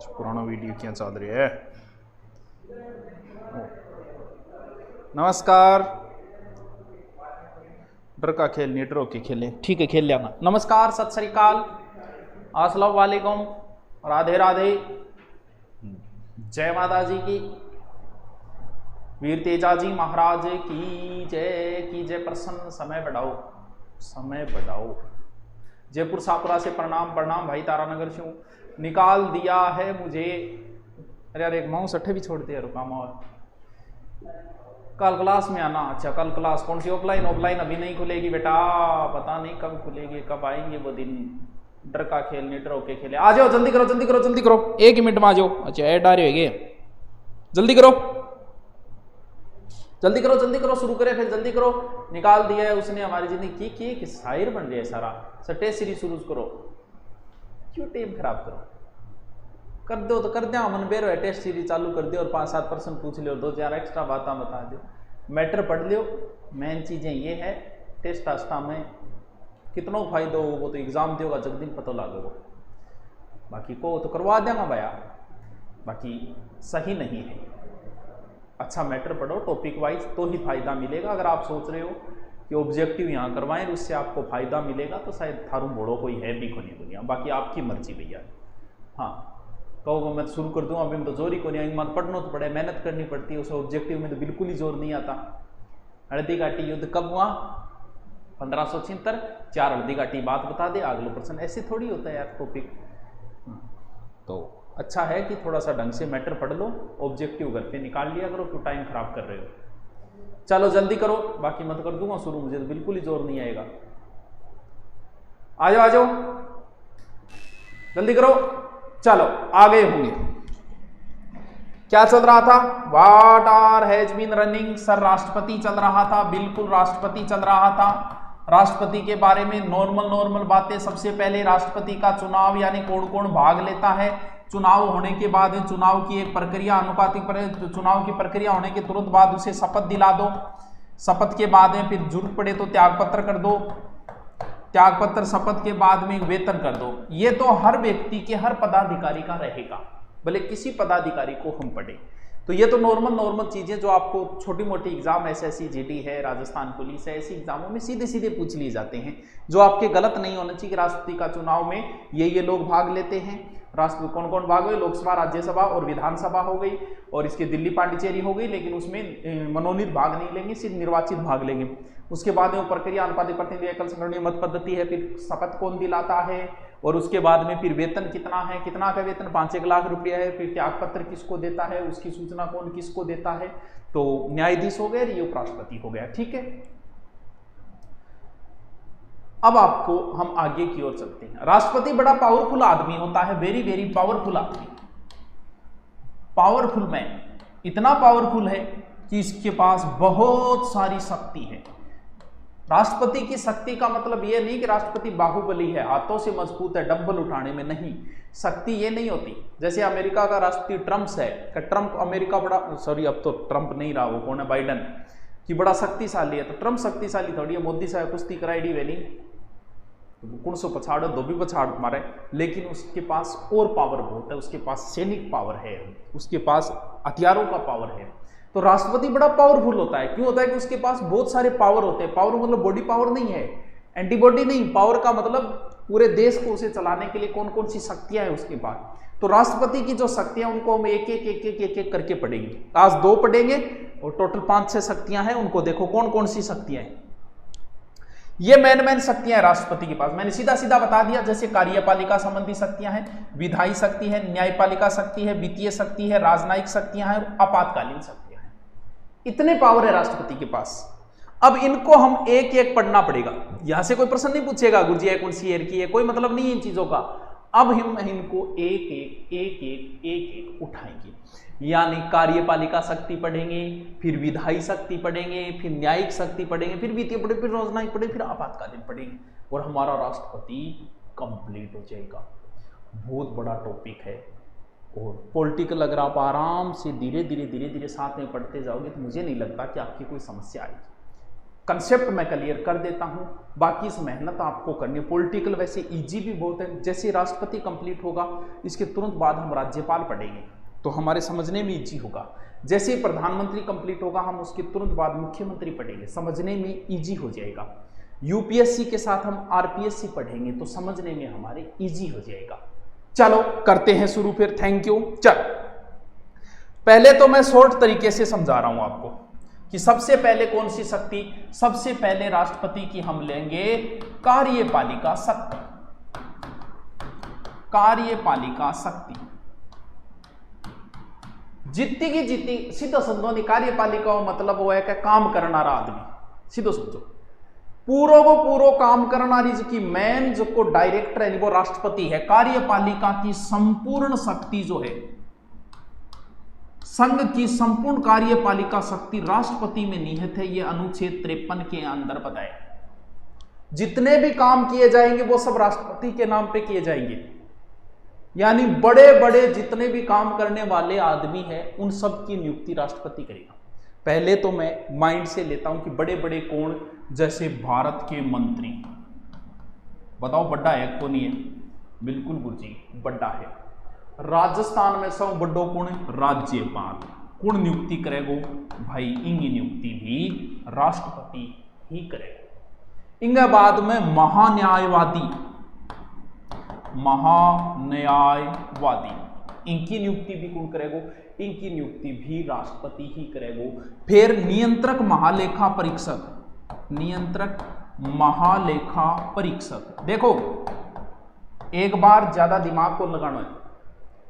पुराना वीडियो क्या चल रही है। नमस्कार। डर का खेल नहीं, डरो के खेले। ठीक है, खेल लिया ना। नमस्कार, सत श्री अकाल, अस्सलाम वालेकुम, राधे राधे, जय माता जी की, वीर तेजाजी महाराज की जय प्रसन्न। समय बढ़ाओ, समय बढ़ाओ। जयपुर सापुरा से प्रणाम प्रणाम भाई तारानगर से हूँ। निकाल दिया है मुझे। अरे यार, एक माउस अट्ठे भी छोड़ दिया, रुका। और कल क्लास में आना। अच्छा, कल क्लास कौन सी? ऑफलाइन? ऑफलाइन अभी नहीं खुलेगी बेटा, पता नहीं कब खुलेगी, कब आएंगे वो दिन। डर का खेल नहीं, डरो के खेले। आ जाओ, जल्दी करो जल्दी करो जल्दी करो, 1 मिनट में आ जाओ। अच्छा, ऐड आ रही है, जल्दी करो जल्दी करो जल्दी करो, शुरू करें फिर जल्दी करो। निकाल दिया है उसने हमारी जिंदगी की, कि शायर बन रही है सारा। सटे सीरीज शुरू करो, क्यों टाइम खराब करो। कर दो तो कर दिया, मन बेरो है। टेस्ट सीरीज चालू कर दियो और 5-7 प्रश्न पूछ लियो, 2-4 एक्स्ट्रा बात बता दो, मैटर पढ़ लियो। मेन चीजें ये है, टेस्ट आस्था में कितना फायदा हो वो तो एग्जाम दोगा जब दिन पता लगेगा। बाकी को तो करवा देगा भैया, बाकी सही नहीं है। अच्छा मैटर पढ़ो टॉपिक वाइज, तो ही फायदा मिलेगा। अगर आप सोच रहे हो कि ऑब्जेक्टिव यहाँ करवाएं उससे आपको फायदा मिलेगा, तो शायद थारू बोड़ो कोई है भी को नहीं दुनिया। बाकी आपकी मर्जी भैया। हाँ, कहोगे मैं तो शुरू कर दूँ, अभी मैं तो जोर ही को नहीं। मत पढ़ना तो पड़े, मेहनत करनी पड़ती है। उस ऑब्जेक्टिव में तो बिल्कुल ही जोर नहीं आता। हल्दी घाटी युद्ध कब हुआ? 1576। 4 हल्दी घाटी बात बता दे, अगला प्रश्न। ऐसे थोड़ी होता है यार टॉपिक। तो अच्छा है कि थोड़ा सा ढंग से मैटर पढ़ लो, ऑब्जेक्टिव घर पे निकाल लिया करो, क्यों टाइम खराब कर रहे हो। चलो जल्दी करो, बाकी मत कर दूंगा शुरू, मुझे तो बिल्कुल ही जोर नहीं आएगा। आ जाओ आ जाओ, जल्दी करो। चलो आगे होंगे। क्या चल रहा था? What are has been running. Sir राष्ट्रपति चल रहा था, बिल्कुल राष्ट्रपति चल रहा था। राष्ट्रपति के बारे में नॉर्मल बातें। सबसे पहले राष्ट्रपति का चुनाव, यानी कौन कौन भाग लेता है। चुनाव होने के बाद चुनाव की एक प्रक्रिया, अनुपातिक चुनाव की प्रक्रिया होने के तुरंत बाद उसे शपथ दिला दो। शपथ के बाद में फिर जरूरत पड़े तो त्यागपत्र कर दो। त्यागपत्र शपथ के बाद में वेतन कर दो। ये तो हर व्यक्ति के, हर पदाधिकारी का रहेगा, भले किसी पदाधिकारी को हम पढ़े। तो ये तो नॉर्मल चीजें जो आपको छोटी मोटी एग्जाम, एसएससी जीडी है, राजस्थान पुलिस है, ऐसी एग्जामों में सीधे सीधे पूछ लिए जाते हैं, जो आपके गलत नहीं होना चाहिए। राष्ट्रपति का चुनाव में ये लोग भाग लेते हैं। राष्ट्रपति कौन कौन भाग हुए? लोकसभा, राज्यसभा और विधानसभा हो गई, और इसके दिल्ली पांडिचेरी हो गई, लेकिन उसमें मनोनीत भाग नहीं लेंगे, सिर्फ निर्वाचित भाग लेंगे। उसके बाद में प्रक्रिया अनुपातिक प्रतिनिधि एकल संगठनीय मत पद्धति है। फिर शपथ कौन दिलाता है, और उसके बाद में फिर वेतन कितना है, कितना का वेतन 5-1 लाख रुपया है। फिर त्यागपत्र किसको देता है, उसकी सूचना कौन किसको देता है। तो न्यायाधीश हो गए, ये उपराष्ट्रपति हो गया। ठीक है, अब आपको हम आगे की ओर चलते हैं। राष्ट्रपति बड़ा पावरफुल आदमी होता है, वेरी पावरफुल आदमी, पावरफुल मैन। इतना पावरफुल है कि इसके पास बहुत सारी शक्ति है। राष्ट्रपति की शक्ति का मतलब यह नहीं कि राष्ट्रपति बाहुबली है, हाथों से मजबूत है, डंबल उठाने में नहीं। शक्ति ये नहीं होती। जैसे अमेरिका का राष्ट्रपति ट्रम्प है, कि ट्रम्प अमेरिका बड़ा, सॉरी अब तो ट्रम्प नहीं रहा, वो कौन है, बाइडन, कि बड़ा शक्तिशाली है। तो ट्रम्प शक्तिशाली थोड़ी है। मोदी साहब कुश्ती कराई डी वेनी, कौन सो पछाड़ दो भी पछाड़ मारे, लेकिन उसके पास और पावर बहुत है। उसके पास सैनिक पावर है, उसके पास हथियारों का पावर है। तो राष्ट्रपति बड़ा पावरफुल होता है। क्यों होता है? कि उसके पास बहुत सारे पावर होते हैं। पावर मतलब बॉडी पावर नहीं है, एंटीबॉडी नहीं। पावर का मतलब पूरे देश को उसे चलाने के लिए कौन कौन सी शक्तियां हैं उसके पास। तो राष्ट्रपति की जो शक्तियां, उनको हम एक एक करके पढ़ेंगे। आज 2 पढ़ेंगे और टोटल 5-6 शक्तियां हैं। उनको देखो कौन कौन सी शक्तियां हैं। ये मेन शक्तियां हैं राष्ट्रपति के पास। मैंने सीधा बता दिया। जैसे कार्यपालिका संबंधी शक्तियां हैं, विधायी शक्ति है, न्यायपालिका शक्ति है, वित्तीय शक्ति है, राजनयिक शक्तियां हैं, आपातकालीन शक्तियां हैं। इतने पावर है राष्ट्रपति के पास। अब इनको हम एक एक पढ़ना पड़ेगा। यहां से कोई प्रश्न नहीं पूछेगा गुरुजी है कौन सी ईयर की है, कोई मतलब नहीं है इन चीजों का। अब हम इनको एक एक उठाएंगे। यानी कार्यपालिका शक्ति पढ़ेंगे, फिर विधायी शक्ति पढ़ेंगे, फिर न्यायिक शक्ति पढ़ेंगे, फिर वित्तीय पढ़े, फिर राजनयिक पढ़े, फिर आपातकालीन पढ़ेंगे, और हमारा राष्ट्रपति कंप्लीट हो जाएगा। बहुत बड़ा टॉपिक है। और पॉलिटिकल अगर आप आराम से धीरे धीरे साथ में पढ़ते जाओगे तो मुझे नहीं लगता कि आपकी कोई समस्या आएगी। कंसेप्ट मैं क्लियर कर देता हूं, बाकी इस मेहनत आपको करनी है। पॉलिटिकल वैसे इजी भी बहुत है। जैसे राष्ट्रपति कंप्लीट होगा इसके तुरंत बाद हम राज्यपाल पढ़ेंगे तो हमारे समझने में इजी होगा। जैसे ही प्रधानमंत्री कंप्लीट होगा हम उसके तुरंत बाद मुख्यमंत्री पढ़ेंगे, समझने में इजी हो जाएगा। यूपीएससी के साथ हम आरपीएससी पढ़ेंगे तो समझने में हमारे इजी हो जाएगा। चलो करते हैं शुरू फिर। Thank you. चल पहले तो मैं शॉर्ट तरीके से समझा रहा हूं आपको कि सबसे पहले कौन सी शक्ति, सबसे पहले राष्ट्रपति की हम लेंगे कार्यपालिका शक्ति। कार्यपालिका शक्ति जितनी की जितनी, सीधो समझो नहीं, कार्यपालिका मतलब वो है कि काम करना रहा आदमी, सीधो समझो पूरो को पूरो काम करना रही की मेन जो को डायरेक्टर है वो राष्ट्रपति है। कार्यपालिका की संपूर्ण शक्ति जो है, संघ की संपूर्ण कार्यपालिका शक्ति राष्ट्रपति में निहित है। यह अनुच्छेद 53 के अंदर बताया। जितने भी काम किए जाएंगे वो सब राष्ट्रपति के नाम पे किए जाएंगे, यानी बड़े बड़े जितने भी काम करने वाले आदमी हैं उन सब की नियुक्ति राष्ट्रपति करेगा। पहले तो मैं माइंड से लेता हूं कि बड़े बड़े कौन, जैसे भारत के मंत्री, बताओ बड़ा है कौन है? बिल्कुल गुरुजी बड़ा है। राजस्थान में सब बड़ो कौन? राज्यपाल। कौन नियुक्ति करेगो भाई? इंगी नियुक्ति भी राष्ट्रपति ही करेगा। इंगे बाद में महान्यायवादी, महान्यायवादी इनकी नियुक्ति भी कौन करेगो? इनकी नियुक्ति भी राष्ट्रपति ही करेगो। फिर नियंत्रक महालेखा परीक्षक, नियंत्रक महालेखा परीक्षक। देखो एक बार ज्यादा दिमाग को लगाना है।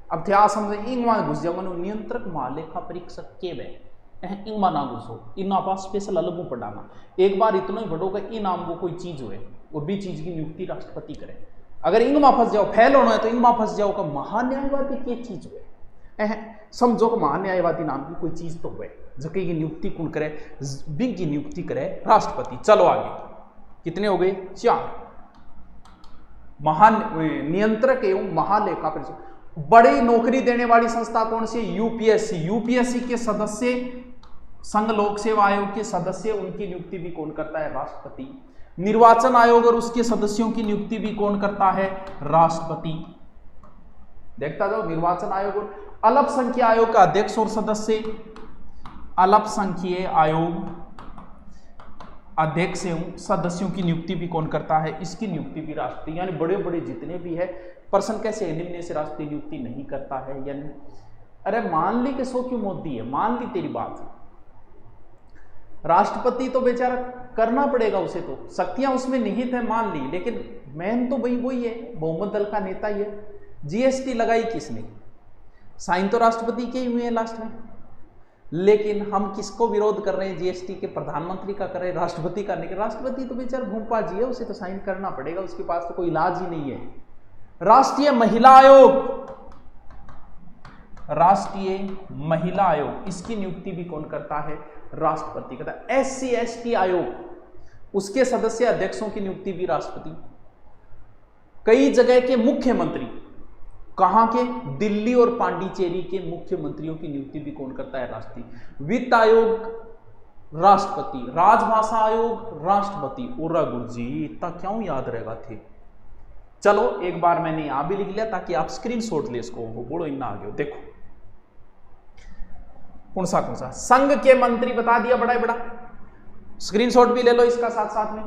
अब ध्यान समझे, इंगमा घुस जाओ। नियंत्रक महालेखा परीक्षक के वे इंगमा ना घुसो, इन आपा स्पेशल अलग पढ़ाना। एक बार इतना ही बढ़ोगा इन नाम को कोई चीज हुए वो भी चीज की नियुक्ति राष्ट्रपति करे। अगर इंगमा फंस जाओ, फेल होना है तो इंगमा फंस जाओ का महान्यायवादी की चीज हुए, समझो कि महान्यायवादी नाम की कोई चीज तो हुए जबकि की नियुक्ति कौन करे? बिग की नियुक्ति करे राष्ट्रपति। चलो आगे कितने हो गए? 4। नियंत्रक एवं महालेखा परीक्षक। बड़ी नौकरी देने वाली संस्था कौन सी? यूपीएससी। यूपीएससी के सदस्य, संघ लोक सेवा आयोग के सदस्य, उनकी नियुक्ति भी कौन करता है? राष्ट्रपति। निर्वाचन आयोग और उसके सदस्यों की नियुक्ति भी कौन करता है? राष्ट्रपति। देखता जाओ, निर्वाचन आयोग और अल्पसंख्यक आयोग का अध्यक्ष और सदस्य, अल्पसंख्यक आयोग अध्यक्ष एवं सदस्यों की नियुक्ति भी कौन करता है? इसकी नियुक्ति भी राष्ट्रपति। यानी बड़े बड़े जितने भी है पर्सन कैसे निम्न से राष्ट्रपति नियुक्ति नहीं करता है। यानी अरे मान ली कि 100 क्यों मोदी है, मान ली तेरी बात, राष्ट्रपति तो बेचारा करना पड़ेगा उसे, तो शक्तियां उसमें निहित है मान ली, लेकिन मैन तो वही है, बहुमत दल का नेता ही है। जीएसटी लगाई किसने? साइन तो राष्ट्रपति के ही हुए हैं लास्ट में, लेकिन हम किसको विरोध कर रहे हैं? जीएसटी के प्रधानमंत्री का कर रहे हैं, राष्ट्रपति का नहीं। राष्ट्रपति तो बेचारा भूमपा जी है, उसे तो साइन करना पड़ेगा, उसके पास तो कोई इलाज ही नहीं है। राष्ट्रीय महिला आयोग, राष्ट्रीय महिला आयोग, इसकी नियुक्ति भी कौन करता है? राष्ट्रपति करता है। SC/ST आयोग, उसके सदस्य अध्यक्षों की नियुक्ति भी राष्ट्रपति। कई जगह के मुख्यमंत्री, कहां के? दिल्ली और पांडिचेरी के मुख्यमंत्रियों की नियुक्ति भी कौन करता है? राष्ट्रपति। वित्त आयोग राष्ट्रपति, राजभाषा आयोग राष्ट्रपति। ओरा गुरुजी इतना क्यों याद रहेगा थे? चलो एक बार मैंने यहां भी लिख लिया ताकि आप स्क्रीनशॉट ले इसको, वो बोलो इतना आगे हो। देखो कौन सा संघ के मंत्री बता दिया, बड़ा स्क्रीनशॉट भी ले लो इसका साथ साथ में।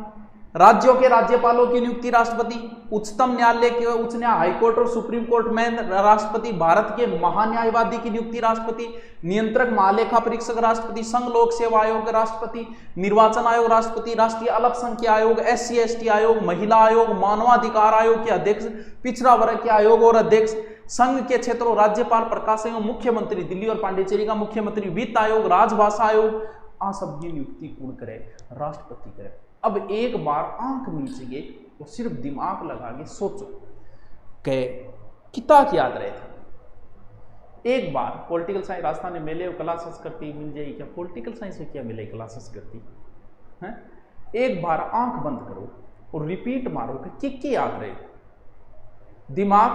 राज्यों के राज्यपालों की नियुक्ति राष्ट्रपति, उच्चतम न्यायालय के उच्च न्यायालय, हाईकोर्ट और सुप्रीम कोर्ट में राष्ट्रपति, भारत के महान्यायवादी की नियुक्ति राष्ट्रपति, नियंत्रक महालेखा परीक्षक राष्ट्रपति, संघ लोक सेवा आयोग राष्ट्रपति, निर्वाचन आयोग राष्ट्रपति, राष्ट्रीय अल्पसंख्यक आयोग, SC/ST आयोग, महिला आयोग, मानवाधिकार आयोग के अध्यक्ष, पिछड़ा वर्ग के आयोग और अध्यक्ष, संघ के क्षेत्रों राज्यपाल, प्रशासक, मुख्यमंत्री, दिल्ली और पांडिचेरी का मुख्यमंत्री, वित्त आयोग, राजभाषा आयोग, आ सब की नियुक्ति कौन करे? राष्ट्रपति करे। अब एक बार आंख नीचे और सिर्फ दिमाग लगा के सोचो कि कितना याद रहे थे। एक बार पॉलिटिकल साइंस राजस्थान में मेले और कला संस्कृति मिल जाएगी क्या? पॉलिटिकल साइंस में क्या मिले? कला संस्कृति है। एक बार आंख बंद करो और रिपीट मारो कि क्या याद रहे। दिमाग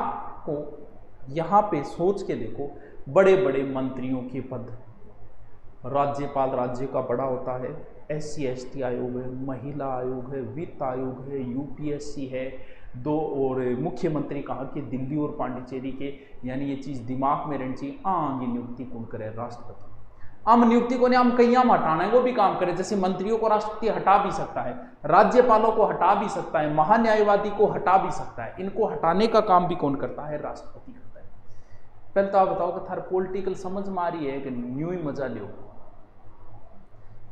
को यहां पे सोच के देखो, बड़े बड़े मंत्रियों के पद, राज्यपाल राज्य का बड़ा होता है, SC/ST आयोग है, महिला आयोग है, वित्त आयोग है, UPSC है, दो और मुख्यमंत्री कहा कि दिल्ली और पांडिचेरी के, यानी ये चीज़ दिमाग में रहनी चाहिए। आगे नियुक्ति कौन करे? राष्ट्रपति। हम नियुक्ति को नहीं, हम कहीं हम हटाना है वो भी काम करे। जैसे मंत्रियों को राष्ट्रपति हटा भी सकता है, राज्यपालों को हटा भी सकता है, महान्यायवादी को हटा भी सकता है। इनको हटाने का काम भी कौन करता है? राष्ट्रपति करता है। पहले तो आप बताओ कि थार पॉलिटिकल समझ में आ रही है कि न्यू ही मजा लियो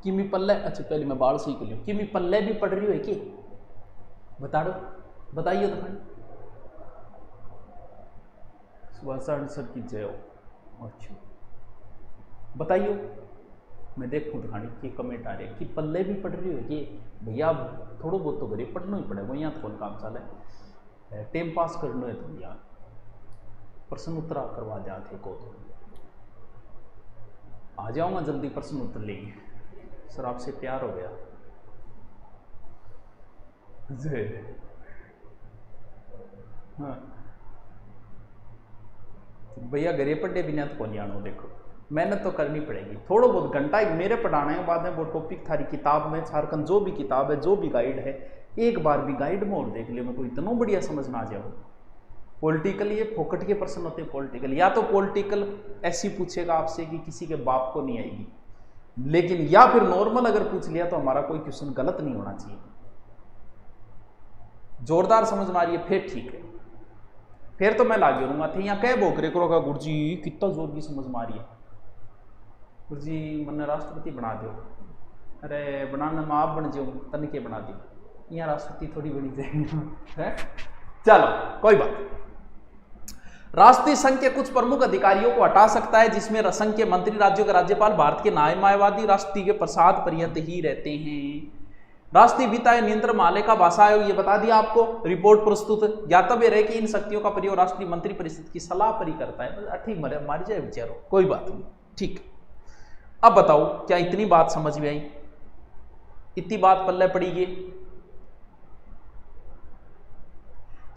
कि मी पल्ले? अच्छा पहले मैं बाल सीख लियो कि मी पल्ले भी पढ़ रही हो कि बता दो, बताइए तो खंड सुभाषचंद्र सर की जय हो। अच्छा बताइए, मैं देखूँ तो खाने की कमेंट आ रही है कि पल्ले भी पढ़ रही हो कि भैया थोड़ा बहुत तो गरीब पढ़ना ही पड़ेगा, यहाँ तो कौन काम चला है, टाइम पास करना है तो भैया प्रश्न उत्तर करवा जाते को तो आ जाऊँगा जल्दी प्रश्न उत्तर लेंगे। सर आपसे प्यार हो गया हाँ भैया गरीब पढ़े बिना तो कौन आना, देखो मेहनत तो करनी पड़ेगी, थोड़ा बहुत घंटा मेरे पढ़ाने के बाद में वो टॉपिक थारी किताब में झारखंड जो भी किताब है, जो भी गाइड है, एक बार भी गाइड में और देख लियो, मेरे को इतना बढ़िया समझ में आ जाओ। पॉलिटिकल ये फोकट के प्रश्न होते हैं पॉलिटिकल, या तो पॉलिटिकल ऐसी पूछेगा आपसे कि किसी के बाप को नहीं आएगी, लेकिन या फिर नॉर्मल अगर पूछ लिया तो हमारा कोई क्वेश्चन गलत नहीं होना चाहिए। जोरदार समझ में आ रही है फिर ठीक है, फिर तो मैं लागे रहूंगा थे यहाँ कह बोकरे करोगा गुरु जी कितना जोर की समझ में आ रही है, गुरु जी मैंने राष्ट्रपति बना दो, अरे बनाना में आप बन जाऊँ तन के बना दी, यहाँ राष्ट्रपति थोड़ी बनी जाएगी है। चलो कोई बात। राष्ट्रीय संघ के कुछ प्रमुख अधिकारियों को हटा सकता है, जिसमें संघ के मंत्री, राज्यों के राज्यपाल, भारत के न्यायवादी राष्ट्रपति के प्रसाद पर्यंत ही रहते हैं। राष्ट्रीय वित्त आयोग नियंत्रण महालय का भाषा आयोग, ये बता दिया आपको, रिपोर्ट प्रस्तुत, ज्ञातव्य रहे कि इन शक्तियों का प्रयोग राष्ट्रीय मंत्री परिषद की सलाह पर ही करता है। ठीक मारी जाए विचारो, कोई बात नहीं, ठीक। अब बताओ क्या इतनी बात समझ में आई? इतनी बात पल्ले पड़ी गई।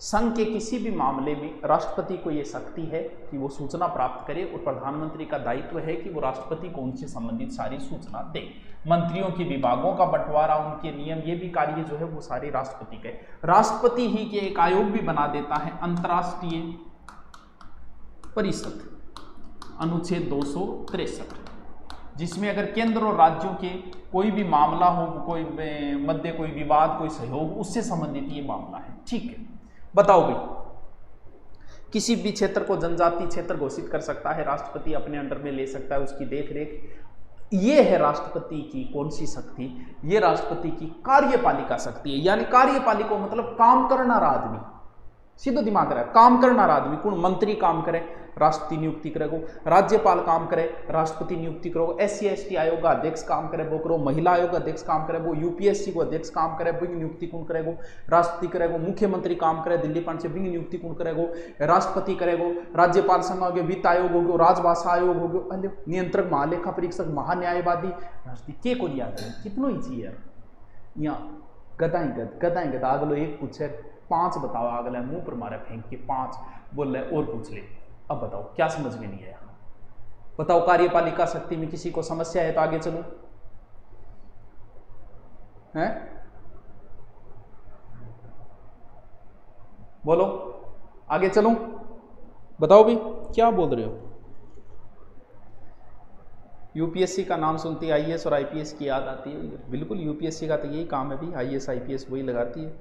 संघ के किसी भी मामले में राष्ट्रपति को यह शक्ति है कि वो सूचना प्राप्त करे, और प्रधानमंत्री का दायित्व है कि वो राष्ट्रपति को उनसे संबंधित सारी सूचना दे। मंत्रियों के विभागों का बंटवारा, उनके नियम, ये भी कार्य जो है वो सारे राष्ट्रपति के, राष्ट्रपति ही के एक आयोग भी बना देता है, अंतर्राष्ट्रीय परिषद, अनुच्छेद 263, जिसमें अगर केंद्र और राज्यों के कोई भी मामला हो, कोई मध्य कोई विवाद, कोई सहयोग, उससे संबंधित ये मामला है। ठीक है, बताओ भाई, किसी भी क्षेत्र को जनजाति क्षेत्र घोषित कर सकता है राष्ट्रपति, अपने अंडर में ले सकता है, उसकी देखरेख। ये है राष्ट्रपति की कौन सी शक्ति? ये राष्ट्रपति की कार्यपालिका शक्ति है। यानी कार्यपालिका मतलब काम करना आदमी, सीधो दिमाग रहा, काम करना आदमी। कौन? मंत्री काम करे, राष्ट्रपति नियुक्ति करेगो, राज्यपाल काम करे, राष्ट्रपति नियुक्ति करो, SC/ST आयोग का अध्यक्ष काम करे वो करो, महिला आयोग का अध्यक्ष काम करे वो, UPSC को अध्यक्ष काम करे वो नियुक्ति कौन करेगो? राष्ट्रपति करेगो। मुख्यमंत्री काम करे दिल्ली पांच से नियुक्ति कौन करेगो? राष्ट्रपति करेगो। राज्यपाल संघ हो गया, वित्त आयोग हो गया, राजभाषा आयोग हो गया, नियंत्रक, महालेखा परीक्षक, महान्यायवादी, राष्ट्रपति के को याद है? कितनों ही चाहिए यहाँ, गदा अगलो एक पूछे 5 बताओ, अगला मुंह पर मारे फेंक के 5 बोल रहे और पूछ ले। अब बताओ क्या समझ में नहीं आया? बताओ कार्यपालिका शक्ति में किसी को समस्या है तो आगे चलो, हैं? बोलो आगे चलो, बताओ भी क्या बोल रहे हो? UPSC का नाम सुनती है IAS और IPS की याद आती है। बिल्कुल UPSC का तो यही काम है भाई, IAS IPS वही लगाती है।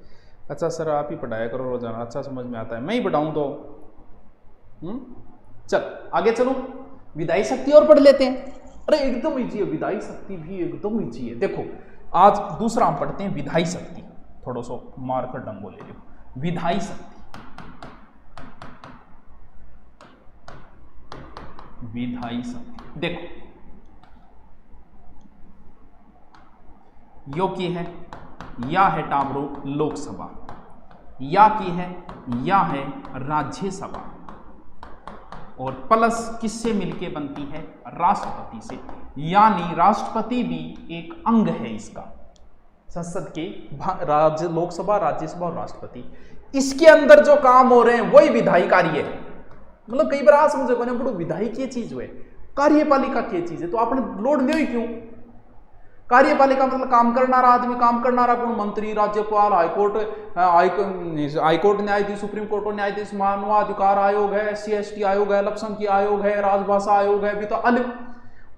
अच्छा सर आप ही पढ़ाया करो रोजाना, अच्छा समझ में आता है, मैं ही पढ़ाऊं तो चल आगे चलो। विधायी शक्ति और पढ़ लेते हैं। अरे एकदम इजी है, विधायी शक्ति भी एकदम इजी है। देखो आज दूसरा हम पढ़ते हैं विधायी शक्ति, थोड़ा सा मार्कर डंगो ले लो। विधायी शक्ति, विधायी शक्ति देखो यो की है, या है टामरो लोकसभा, या की है, या है राज्यसभा, और प्लस किससे मिलके बनती है? राष्ट्रपति से। यानी राष्ट्रपति भी एक अंग है इसका, संसद के, लोकसभा, राज्यसभा और राष्ट्रपति। इसके अंदर जो काम हो रहे हैं वही विधायी कार्य है। मतलब कई बार आप समझो बड़ो विधायी की चीज हुए, कार्यपालिका की चीज है, तो आपने लोड लियो ही क्यों? कार्यपालिका मतलब काम करनारा आदमी, काम करनारा कौन? मंत्री, राज्यपाल, हाईकोर्ट न्यायाधीश, सुप्रीम कोर्ट न्यायाधीश, मानवाधिकार आयोग है, SC/ST आयोग है, अल्पसंख्यक आयोग है, राजभाषा आयोग है, भी तो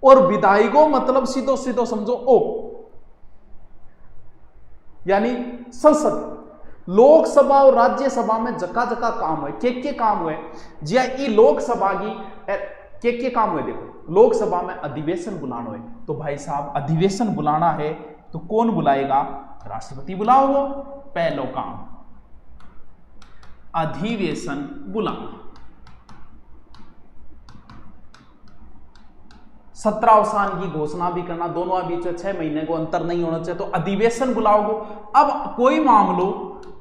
और विधायिको मतलब सीधो सीधो समझो ओ, यानी संसद। लोकसभा और राज्यसभा में जका जका काम है, के काम हुए जिया ई लोकसभा की के काम हुए। देखो लोकसभा में अधिवेशन बुलाना है, तो भाई साहब अधिवेशन बुलाना है तो कौन बुलाएगा? राष्ट्रपति बुलाओगे। पहलो काम अधिवेशन बुलाना। 17 अवसान की घोषणा भी करना, दोनों बीच में 6 महीने को अंतर नहीं होना चाहिए, तो अधिवेशन बुलाओगे। अब कोई मामलो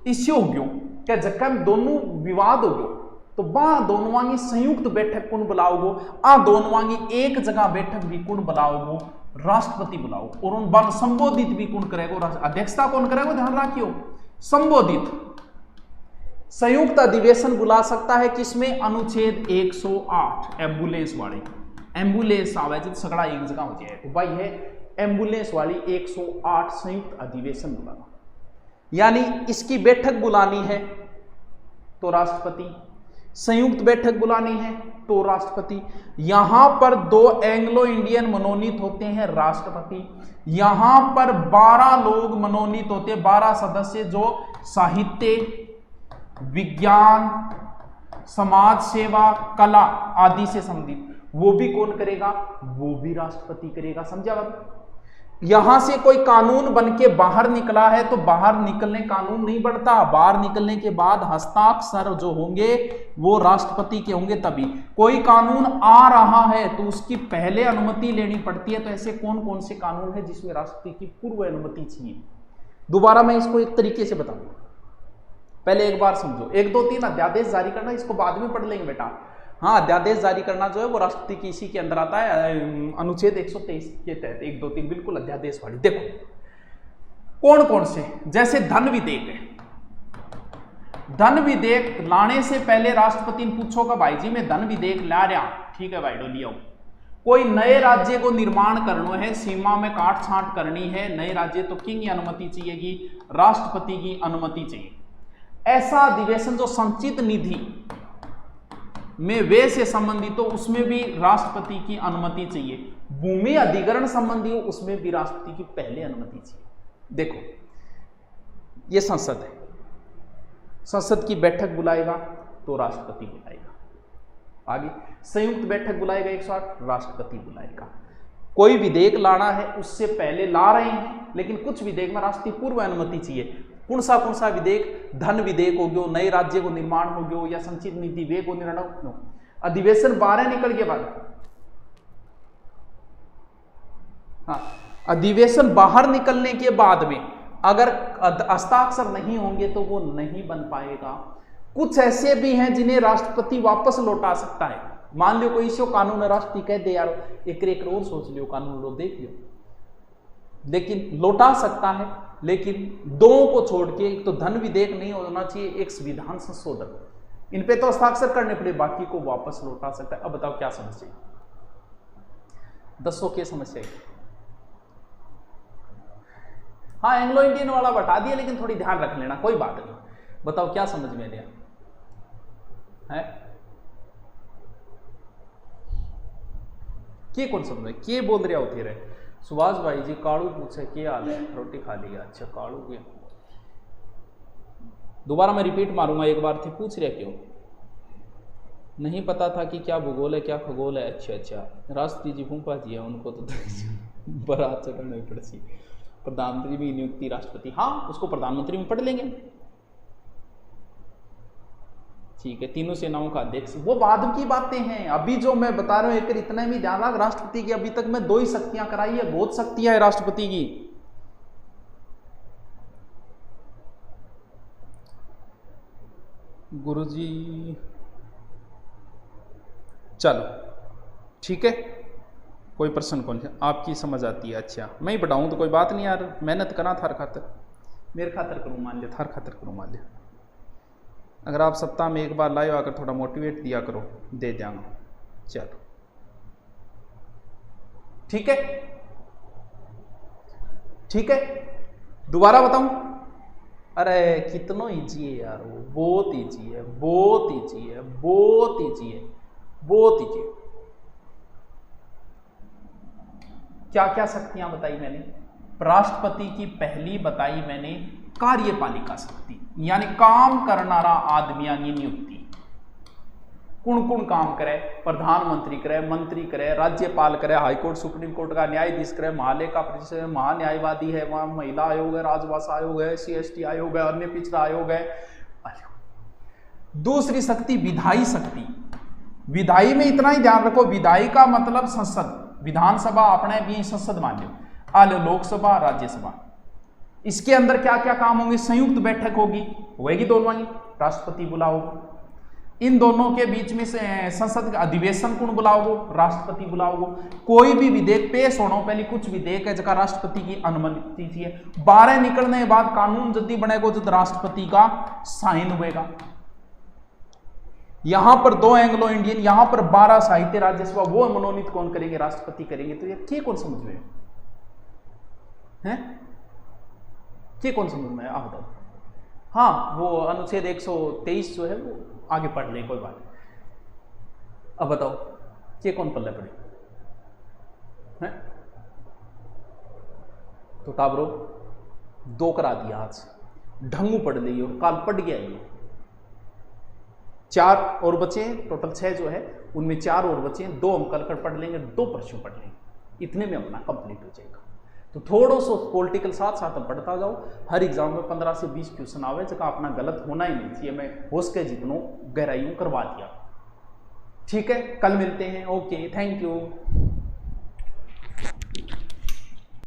इसे हो गयो क्या जक्का में दोनों विवाद हो गयो, तो बा दोनों की संयुक्त बैठक कौन बुलाओगो? आ दोनों की एक जगह बैठक भी कौन बुलाओगो? राष्ट्रपति बुलाओ। और उन बन संबोधित भी कौन करेगा? अध्यक्षता कौन करेगा? ध्यान रखियो, संबोधित। संयुक्त अधिवेशन बुला सकता है किसमें? अनुच्छेद 108 एम्बुलेंस वाले। एम्बुलेंस आवे जब सगड़ा एक जगह हो जाए तो भाई है एम्बुलेंस वाली 108 संयुक्त अधिवेशन बुलाना, यानी इसकी बैठक बुलानी है तो राष्ट्रपति, संयुक्त बैठक बुलानी है तो राष्ट्रपति। यहां पर 2 एंग्लो इंडियन मनोनीत होते हैं राष्ट्रपति, यहां पर 12 लोग मनोनीत होते हैं, 12 सदस्य जो साहित्य, विज्ञान, समाज सेवा, कला आदि से संबंधित, वो भी कौन करेगा? वो भी राष्ट्रपति करेगा। समझा बात? यहां से कोई कानून बन के बाहर निकला है तो बाहर निकलने कानून नहीं बढ़ता, बाहर निकलने के बाद हस्ताक्षर जो होंगे वो राष्ट्रपति के होंगे। तभी कोई कानून आ रहा है तो उसकी पहले अनुमति लेनी पड़ती है। तो ऐसे कौन कौन से कानून है जिसमें राष्ट्रपति की पूर्व अनुमति चाहिए? दोबारा मैं इसको एक तरीके से बताऊंगा, पहले एक बार समझो। 1, 2, 3 अध्यादेश जारी करना, इसको बाद में पढ़ लेंगे बेटा। हाँ, अध्यादेश जारी करना जो है वो राष्ट्रपति की इसी के अंदर आता है, अनुच्छेद 123 के तहत। 1, 2, 3 बिल्कुल अध्यादेश वाली। देखो कौन कौन से, जैसे धन विधेयक है। धन विधेयक लाने से पहले राष्ट्रपति ने पूछो का भाई जी मैं धन विधेयक ला रहा, ठीक है भाई लिया। कोई नए राज्य को निर्माण करना है, सीमा में काट छांट करनी है, नए राज्य, तो किंग की अनुमति चाहिएगी, राष्ट्रपति की अनुमति चाहिए। ऐसा अधिवेशन जो संचित निधि में वे से संबंधित हो उसमें भी राष्ट्रपति की अनुमति चाहिए। भूमि अधिग्रहण संबंधी हो उसमें भी राष्ट्रपति की पहले अनुमति चाहिए। देखो ये संसद है, संसद की बैठक बुलाएगा तो राष्ट्रपति बुलाएगा। आगे संयुक्त बैठक बुलाएगा 108, राष्ट्रपति बुलाएगा। कोई विधेयक लाना है उससे पहले ला रहे हैं, लेकिन कुछ विधेयक में राष्ट्रपति पूर्व अनुमति चाहिए। कौन सा विधेयक? धन विधेयक हो गयो, नए राज्य को निर्माण हो गयो, या संचित नीति वे को निर्णय। अधिवेशन 12 निकल के बाद, हाँ, अधिवेशन बाहर निकलने के बाद में अगर हस्ताक्षर नहीं होंगे तो वो नहीं बन पाएगा। कुछ ऐसे भी हैं जिन्हें राष्ट्रपति वापस लौटा सकता है। मान लो कोई इसे कानून राष्ट्रपति कह दे यार एक और सोच लियो, कानून लो देख लियो, लेकिन लौटा सकता है। लेकिन 2 को छोड़ के, एक तो धन विधेयक नहीं होना चाहिए, एक संविधान संशोधन, इन पे तो हस्ताक्षर करने पड़े, बाकी को वापस लौटा सकता है। अब बताओ क्या समस्या? 10 की समस्या है। हाँ, एंग्लो इंडियन वाला बता दिया, लेकिन थोड़ी ध्यान रख लेना, कोई बात नहीं। बताओ क्या समझ में लिया है? के कौन समझ के बोल रहे होते रहे? सुभाष भाई जी काड़ू पूछे क्या हाल है, रोटी खा लिया? अच्छा काड़ू के दोबारा मैं रिपीट मारूंगा, एक बार थे पूछ रहे क्यों? नहीं पता था कि क्या भूगोल है क्या खगोल है। अच्छा, राष्ट्रपति जी फूफा जी है, उनको तो बारात चढ़ने पड़ती। प्रधानमंत्री भी नियुक्ति राष्ट्रपति, हाँ उसको प्रधानमंत्री में पढ़ लेंगे, ठीक है। तीनों सेनाओं का अध्यक्ष, वो बाद की बातें हैं। अभी जो मैं बता रहा हूं एक इतना भी ध्यान रख, राष्ट्रपति की अभी तक मैं 2 ही शक्तियां कराई है, बहुत शक्तियां है राष्ट्रपति की। गुरुजी चलो ठीक है, कोई प्रश्न कौन है? आपकी समझ आती है? अच्छा मैं ही पढ़ाऊँ तो कोई बात नहीं यार, मेहनत करा थार खातर, मेरे खातर करूँ मान लिया, थार खातर करूँ मान लिया। अगर आप सप्ताह में एक बार लाए आकर थोड़ा मोटिवेट दिया करो, दे देंगे। चलो ठीक है, ठीक है, दोबारा बताऊं? अरे कितना इजी है यार, वो बहुत इजी है, बहुत इजी है, बहुत इजी है, बहुत इजी है। क्या क्या शक्तियां बताई मैंने? राष्ट्रपति की पहली बताई मैंने कार्यपालिका शक्ति, यानी काम करनारा आदमियां नियुक्ति। कौन कौन काम करे? प्रधानमंत्री करे, मंत्री करे, राज्यपाल करे, हाईकोर्ट सुप्रीम कोर्ट का न्यायाधीश करे, महालेखा परीक्षक, महान्यायवादी है, वहां महिला आयोग है, राजभाषा आयोग है, SC/ST आयोग है, अन्य पिछड़ा आयोग है। दूसरी शक्ति विधायी शक्ति। विधायी में इतना ही ध्यान रखो, विधायी का मतलब संसद, विधानसभा अपने भी संसद मान लो, लोकसभा, राज्यसभा। इसके अंदर क्या क्या काम होंगे? संयुक्त बैठक होगी दोनों की, राष्ट्रपति बुलाओगे। इन दोनों के बीच में से संसद का अधिवेशन कौन बुलाओगे? राष्ट्रपति बुलाओगे। कोई भी विधेयक पेश होना पहले कुछ विधेयक है जगह राष्ट्रपति की अनुमति चाहिए। 12 निकलने के बाद कानून जल्दी बनेगा जब राष्ट्रपति का साइन होगा। यहां पर 2 एंग्लो इंडियन, यहां पर 12 साहित्य राज्यसभा, वो मनोनीत कौन करेंगे? राष्ट्रपति करेंगे। तो ये क्या कौन समझ में है? क्या कौन समझ में है? आप बताओ। हाँ, वो अनुच्छेद 123 जो है वो आगे पढ़ लें, कोई बात नहीं। अब बताओ ये कौन पल्ले पड़े हैं? तो टाबरो 2 करा दिया आज, ढंगू पढ़ ली और काल पढ़ गया ये। 4 और बचे, टोटल 6 जो है उनमें 4 और बचे, 2 हम कल कर पढ़ लेंगे, 2 प्रश्न पढ़ लेंगे, इतने में अपना कंप्लीट हो जाएगा। तो थोड़ा सा पॉलिटिकल साथ साथ हम पढ़ता जाओ। हर एग्जाम में 15 से 20 क्वेश्चन आवे, जगह अपना गलत होना ही नहीं चाहिए। मैं हो सके जितनों गहराइयों करवा दिया। ठीक है, कल मिलते हैं। Okay, thank you.